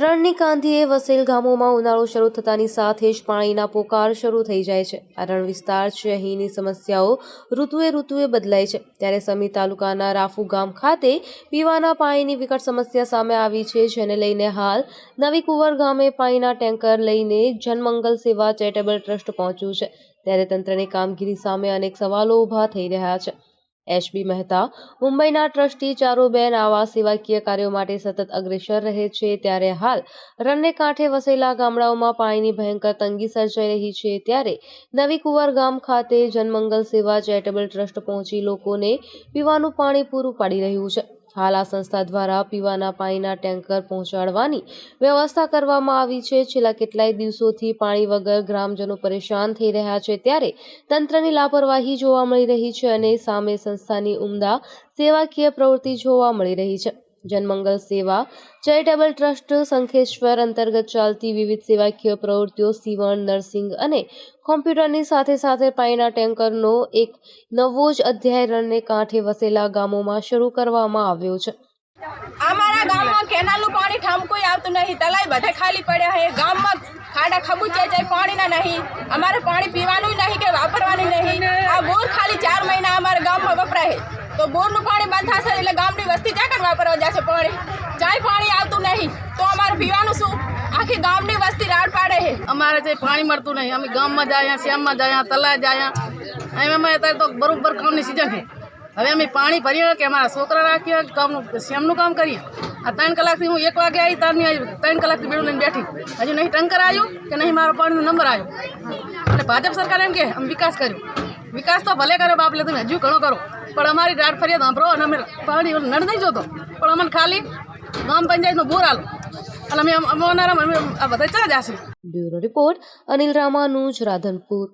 રણની કાંધીએ વસેલ ગામોમાં ઉનાળો શરૂ થતાની સાથે જ પાણીના પોકાર શરૂ થઈ જાય છે। આ રણ વિસ્તાર છે, અહીંની સમસ્યાઓ ઋતુએ બદલાય છે। ત્યારે સમી તાલુકાના રાફુ ગામ ખાતે પીવાના પાણીની વિકટ સમસ્યા સામે આવી છે, જેને લઈને હાલ નવી કુંવર ગામે પાણીના ટેન્કર લઈને જનમંગલ સેવા ચેરિટેબલ ટ્રસ્ટ પહોંચ્યું છે। ત્યારે તંત્રની કામગીરી સામે અનેક સવાલો ઊભા થઈ રહ્યા છે। એચબી મહેતા મુંબઈના ટ્રસ્ટી ચારુબેન આવા સેવાકીય કાર્યો માટે સતત અગ્રેસર રહે છે। ત્યારે હાલ રણને કાંઠે વસેલા ગામડાઓમાં પાણીની ભયંકર તંગી સર્જાઈ રહી છે। ત્યારે નવી કુંવર ગામ ખાતે જનમંગલ સેવા ચેરિટેબલ ટ્રસ્ટ પહોંચી લોકોને પીવાનું પાણી પૂરું પાડી રહ્યું છે। હાલ આ સંસ્થા દ્વારા પીવાના પાણીના ટેન્કર પહોંચાડવાની વ્યવસ્થા કરવામાં આવી છે। છેલ્લા કેટલાય દિવસોથી પાણી વગર ગ્રામજનો પરેશાન થઈ રહ્યા છે। ત્યારે તંત્રની લાપરવાહી જોવા મળી રહી છે અને સામે સંસ્થાની ઉમદા સેવાકીય પ્રવૃત્તિ જોવા મળી રહી છે। જનમંગલ સેવા ચેરિટેબલ ટ્રસ્ટ શંખેશ્વર અંતર્ગત ચાલતી વિવિધ સેવાકીય પ્રવૃત્તિઓ સીવણ, નર્સિંગ અને કોમ્પ્યુટરની સાથે સાથે પાણીના ટેન્કરનો એક નવો જ અધ્યાય રણને કાંઠે વસેલા ગામોમાં શરૂ કરવામાં આવ્યો છે। અમારા ગામમાં કેનાલનું પાણી ઠામકોઈ આવતું નહીં, તલાઈ બધે ખાલી પડ્યા છે। ગામમાં ખાડા ખબૂચાઈ જાય, પાણીના નહીં, અમારે પાણી પીવાનું નહીં કે વાપરવાનું નહીં। આ બોર ખાલી 4 મહિના અમારા ગામમાં વપરાય છે, તો બોરનું પાણી બંધ થશે એટલે ગામની વસ્તી ચાકર વાપરવા જશે પાણી। ચાય પાણી આવતું નહીં તો અમારે પીવાનું શું? આખી ગામની વસ્તી રાડ પાડે છે। અમારે જે પાણી મળતું નહીં, અમે ગામમાં જાય, શ્યામમાં જાય, તલા જાય, એમાં અત્યારે તો બરોબર કામની સિઝન છે। હવે અમે પાણી ભરીએ કે અમારા છોકરા રાખીએ, કામનું શ્યામનું કામ કરીએ। આ 3 કલાકથી હું 1 વાગે આવી, તારની આવી, 3 કલાકથી બેડું લઈને બેઠી, હજુ નહીં ટંકર આવ્યું કે નહીં મારો પાણીનો નંબર આવ્યો। અને ભાજપ સરકાર એમ કે અમે વિકાસ કર્યો, વિકાસ તો ભલે કર્યો બાપ, લે તમે હજુ ઘણો કરો, પણ અમારી રાડ ફરિયાદ સાંભળો અને અમે પાણી નળ નહીં જોતો, પણ અમને ખાલી ગામ પંચાયતનો બોર આલો અને અમે આ બધા ચા જશે। Bureau report Anil Ramanuj, Radhanpur.